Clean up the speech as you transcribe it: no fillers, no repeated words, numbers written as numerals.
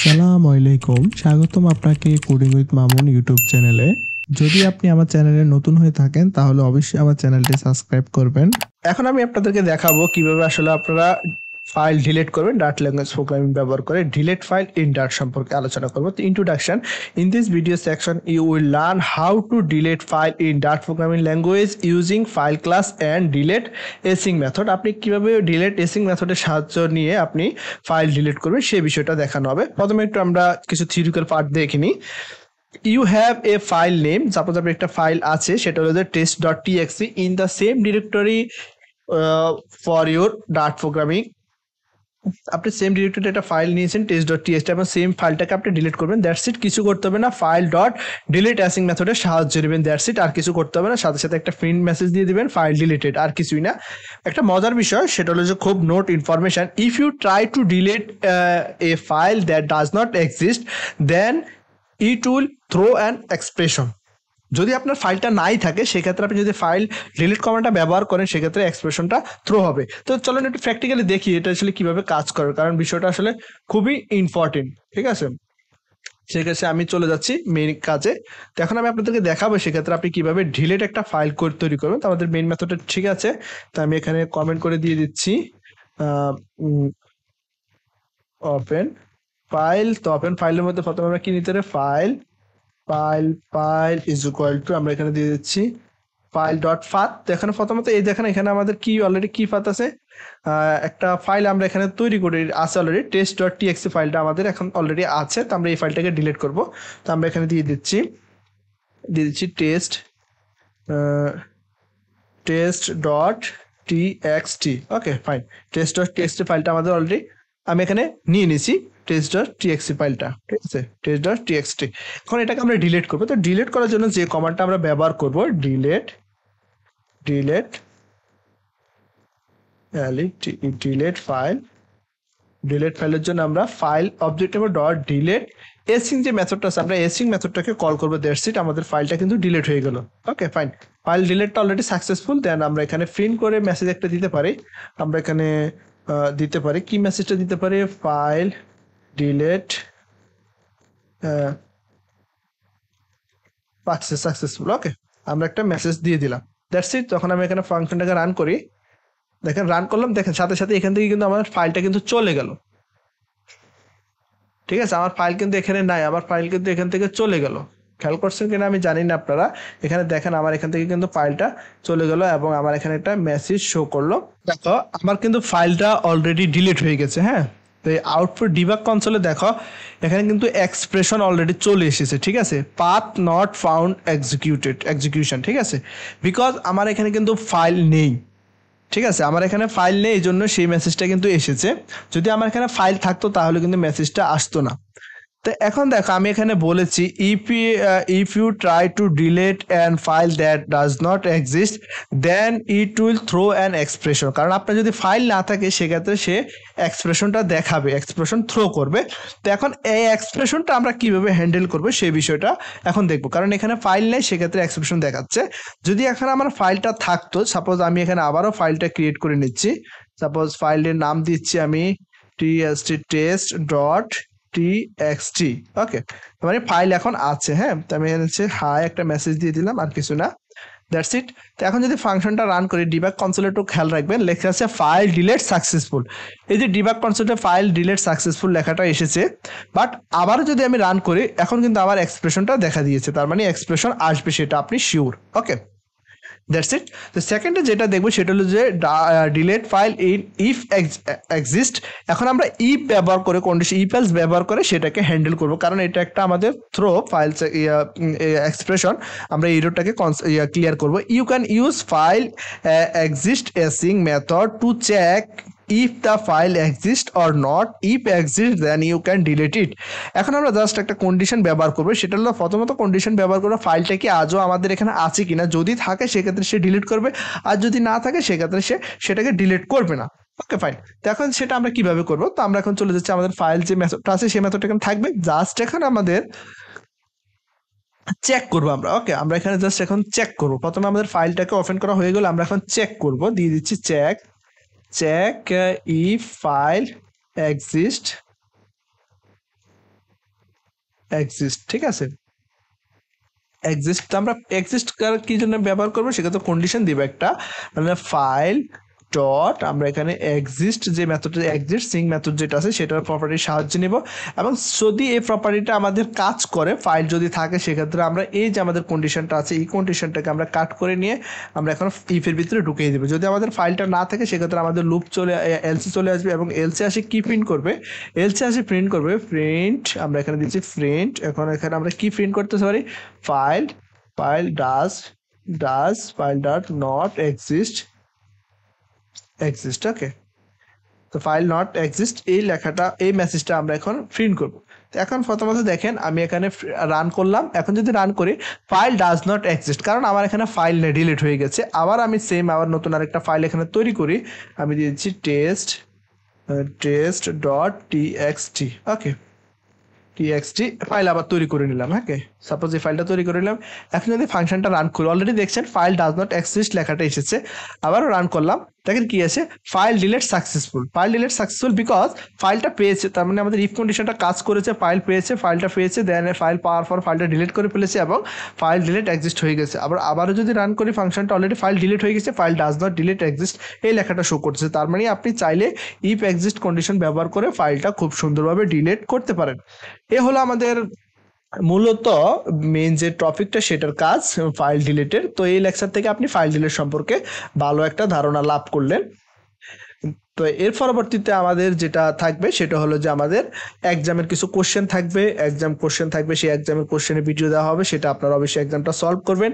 আসসালামু আলাইকুম, স্বাগতম আপনাকে কোডিং উইথ মামুন ইউটিউব চ্যানেলে। যদি আপনি আমার চ্যানেলে নতুন হয়ে থাকেন তাহলে অবশ্যই আমার চ্যানেলটি সাবস্ক্রাইব করবেন। এখন আমি আপনাদেরকে দেখাবো কিভাবে আসলে আপনারা ফাইল ডিলিট করবেন ডার্ট ল্যাঙ্গুয়েজ প্রোগ্রামিং ব্যবহার করে। ডিলিট ফাইল ইন ডার্ট সম্পর্কে আলোচনা করব। তো introduction, in this video section you will learn how to delete file in Dart programming language using file class and delete async method. আপনি কিভাবে delete icing মেথডের সাহায্য নিয়ে আপনি ফাইল ডিলিট করবেন সেই বিষয়টা দেখানো হবে। প্রথমে একটু আমরা কিছু থিওরিক্যাল পার্ট দেখে নিই। You have a file name, suppose আপনার একটা ফাইল আছে, সেটা হলো যে test.txt in the same directory for your Dart programming। আপনি সেম ডিরেক্টরিতে একটা ফাইল নিয়েছেন test.txt এবং সেম ফাইলটাকে আপনি ডিলিট করবেন। দ্যাটস ইট, কিছু করতে হবে না। ফাইল ডট ডিলিট অ্যাসিং মেথডের সাহায্য নেবেন, দ্যাটস ইট, আর কিছু করতে হবে না। সাথে সাথে একটা প্রিন্ট মেসেজ দিয়ে দিবেন ফাইল ডিলিটেড, আর কিছুই না। একটা মজার বিষয় সেটা হলো যে খুব note information, if you try to delete a file that does not exist then it will throw an expression. যদি আপনার ফাইলটা নাই থাকে সেক্ষেত্রে আপনি যদি ফাইল ডিলিট কমান্ডটা ব্যবহার করেন সেক্ষেত্রে এক্সপ্রেশনটা থ্রো হবে। তো চলুন একটু প্র্যাকটিক্যালি দেখি এটা আসলে কিভাবে কাজ করে, কারণ বিষয়টা আসলে খুবই ইম্পর্টেন্ট। ঠিক আছে, সেক্ষেত্রে আমি চলে যাচ্ছি মেইন কাজে। তো এখন আমি আপনাদেরকে দেখাবো সেক্ষেত্রে আপনি কিভাবে ডিলিট একটা ফাইল তৈরি করবেন। তো আমাদের মেইন মেথডটা ঠিক আছে, তো আমি এখানে কমেন্ট করে দিয়ে দিচ্ছি ওপেন ফাইল। তো ওপেন ফাইলের মধ্যে প্রথমে আমরা কি নিতে হবে, ফাইল ইজ ইকুয়াল টু, আমরা এখানে দিয়ে দিচ্ছি ফাইল ডট ফাথ। তো এখানে প্রথমত এই দেখেন এখানে আমাদের কি অলরেডি কি ফাথ আছে, একটা ফাইল আমরা এখানে তৈরি করে আছে অলরেডি, test.txt ফাইলটা আমাদের এখন অলরেডি আছে। তো আমরা এই ফাইলটাকে ডিলিট করব। তো আমরা এখানে দিয়ে দিচ্ছি test.txt। ওকে ফাইন, test.txt ফাইলটা আমাদের অলরেডি আমি এখানে নিয়ে নিয়েছি, test.txt ফাইলটা। ঠিক আছে, test.txt। এখন এটাকে আমরা ডিলিট করবো। তো ডিলিট করার জন্য যে কমান্ডটা আমরা ব্যবহার করব, ডিলিট ফাইল। ডিলিট ফাইলের জন্য আমরা ফাইল অবজেক্ট নেব ডট ডিলিট এসিং, যে মেথডটা আছে আমরা এসিং মেথডটাকে কল করবো। দ্যাটস ইট, আমাদের ফাইলটা কিন্তু ডিলিট হয়ে গেল। ওকে ফাইন, ফাইল ডিলিটটা অলরেডি সাকসেসফুল। দেন আমরা এখানে প্রিন্ট করে মেসেজ একটা দিতে পারি। আমরা এখানে দিতে পারি কি মেসেজটা দিতে পারি, ফাইল ডিলিট সাকসেসফুল। ওকে, আমরা একটা মেসেজ দিয়ে দিলাম। That's it. তখন আমি এখানে ফাংশনটাকে রান করি, দেখেন রান করলাম, দেখেন সাথে সাথে এখান থেকে কিন্তু আমার ফাইলটা কিন্তু চলে গেল। ঠিক আছে, আমার ফাইল কিন্তু এখানে নাই, আমার ফাইল কিন্তু এখান থেকে চলে গেল। খেয়াল করছেন কিনা আমি জানি না আপনারা, এখানে দেখেন আমার এখান থেকে কিন্তু ফাইলটা চলে গেল এবং আমার এখানে একটা মেসেজ শো করলো। দেখো আমার কিন্তু ফাইলটা অলরেডি ডিলিট হয়ে গেছে। হ্যাঁ, তো এই আউটপুট ডিবাগ কনসোলে দেখো এখানে কিন্তু এক্সপ্রেশন অলরেডি চলে এসেছে। ঠিক আছে, পাথ নট ফাউন্ড এক্সিকিউশন। ঠিক আছে, বিকজ আমার এখানে কিন্তু ফাইল নেই। ঠিক আছে, আমার এখানে ফাইল নেই, এই জন্য সেই মেসেজটা কিন্তু এসেছে। যদি আমার এখানে ফাইল থাকতো তাহলে কিন্তু মেসেজটা আসতো না। তো এখন দেখো আমি এখানে বলেছি if you try to delete an file that does not exist then it will throw an expression. কারণ আপনার যদি ফাইল না থাকে সেক্ষেত্রে সে এক্সপ্রেশনটা দেখাবে, এক্সপ্রেশন থ্রো করবে। তো এখন এই এক্সপ্রেশনটা আমরা কিভাবে হ্যান্ডেল করবো সেই বিষয়টা এখন দেখবো, কারণ এখানে ফাইল নেই সেক্ষেত্রে এক্সপ্রেশন দেখাচ্ছে। যদি এখানে আমার ফাইলটা থাকতো, সাপোজ আমি এখানে আবারও ফাইলটা ক্রিয়েট করে নিচ্ছি, সাপোজ ফাইলের নাম দিচ্ছি আমি test.txt। ওকে, মানে ফাইল এখন আছে। হ্যাঁ, তো আমি হচ্ছে হাই একটা মেসেজ দিয়ে দিলাম, আর কিছু না। That's it. তো এখন যদি ফাংশনটা রান করি, ডিবাগ কনসোলে একটু খেয়াল রাখবেন, লেখা আছে ফাইল ডিলিট সাকসেসফুল। এই যে ডিবাগ কনসোলে ফাইল ডিলিট সাকসেসফুল লেখাটা এসেছে, বাট আবারও যদি আমি রান করি এখন কিন্তু আবার এক্সপ্রেশনটা দেখা দিয়েছে, তার মানে এক্সপ্রেশন আসবে সেটা আপনি শিওর। Okay, that's it. তো সেকেন্ডে যেটা দেখবো সেটা হলো যে delete file in if exist. এখন আমরা ইফ ব্যবহার করে, কন্ডিশন ইফ এলস ব্যবহার করে সেটাকে হ্যান্ডেল করব, কারণ এটা একটা আমাদের থ্রো ফাইল এক্সপ্রেশন। আমরা এররটাকে ক্লিয়ার করব। You can use file exist async method to check if the file exists or not. if exists then you can delete it। এখন আমরা জাস্ট একটা কন্ডিশন ব্যবহার করব, সেটা হলো প্রথমত কন্ডিশন ব্যবহার করব ফাইলটা কি আজও আমাদের এখানে আছে কিনা, যদি থাকে সেক্ষেত্রে সে ডিলিট করবে, আর যদি না থাকে সেক্ষেত্রে সে সেটাকে ডিলিট করবে না। ওকে ফাইন, তো এখন সেটা আমরা কিভাবে করব, তো আমরা এখন চলে যাচ্ছি আমাদের ফাইল যে মেথডটা আছে সেই মেথডটা এখানে থাকবে, জাস্ট এখানে আমাদের চেক করবো আমরা। ওকে, আমরা এখানে জাস্ট এখন চেক করব। প্রথমে আমাদের ফাইলটাকে ওপেন করা হয়ে গেল, আমরা এখন চেক করব, দিয়ে দিচ্ছি check if file exist exist, ঠিক আছে। এক্সিস্ট আমরা এক্সিস্ট কি জন্য ব্যবহার করবো, সেক্ষেত্রে কন্ডিশন দিব একটা, মানে ফাইল ডট আমরা এখানে এক্সিস্ট যে মেথডটা এক্সিস্ট সিং মেথড যেটা আছে সেটার প্রপার্টির সাহায্য নিব, এবং যদি এই প্রপার্টিটা আমাদের কাজ করে ফাইল যদি থাকে সেক্ষেত্রে আমরা এই যে আমাদের কন্ডিশনটা আছে এই কন্ডিশনটাকে আমরা কাট করে নিয়ে আমরা এখন ইফের ভিতরে ঢুকিয়ে দেবো। যদি আমাদের ফাইলটা না থাকে সেক্ষেত্রে আমাদের লুপ এলসি চলে আসবে, এবং এলসি আসে কি প্রিন্ট করবে, এলসি আসে প্রিন্ট করবে প্রিন্ট, আমরা এখানে দিচ্ছি প্রিন্ট। এখন এখানে আমরা কি প্রিন্ট করতে পারি, file file dot not exist, okay. তো ফাইল নট এক্সিস্ট এই লেখাটা এই মেসেজটা আমরা এখন প্রিন্ট করব। তো এখন প্রথমত দেখেন আমি এখানে রান করলাম, এখন যদি রান করি ফাইল ডাজ নট এক্সিস্ট, কারণ আমার এখানে ফাইল ডিলিট হয়ে গেছে। আবার আমি আবার নতুন আরেকটা ফাইল এখানে তৈরি করি, আমি দিয়েছি টেস্ট ডট টিএক্সটি, ওকে। টিএক্সটি ফাইল আবার তৈরি করে নিলাম, ওকে। সাপোজ এই ফাইলটা তৈরি করে নিলাম। এখন যদি ফাংশনটা রান করি, অলরেডি দেখছেন ফাইল ডাজ নট এক্সিস্ট লেখাটা এসেছে। আবারও রান করলাম, দেখেন কি আছে, file delete successful. File delete successful because ফাইলটা পেয়েছে, তার মানে আমাদের ইফ কন্ডিশনটা কাজ করেছে, ফাইলটা পেয়েছে, দেন ফাইল পাওয়ার পর ফাইলটা ডিলিট করে ফেলেছে এবং ফাইল ডিলিট এক্সিস্ট হয়ে গেছে। আবারও যদি রান করি ফাংশনটা অলরেডি ফাইল ডিলিট হয়ে গেছে, file does not delete exist এই লেখাটা শো করছে। তার মানে আপনি চাইলে ইফ এক্সিস্ট কন্ডিশন ব্যবহার করে ফাইলটা খুব সুন্দরভাবে ডিলিট করতে পারেন। এ হলো আমাদের মূলত মেইন যে টপিকটা সেটার কাজ ফাইল ডিলিটের। তো এই লেকচার থেকে আপনি ফাইল ডিলিট সম্পর্কে ভালো একটা ধারণা লাভ করলেন। তো এর পরবর্তীতে আমাদের যেটা থাকবে সেটা হলো যে আমাদের এক্সামের কিছু কোশ্চেন থাকবে, সেই এক্সামের কোশ্চেনের ভিডিও দেওয়া হবে, সেটা আপনারা অবশ্যই এক্সামটা সলভ করবেন।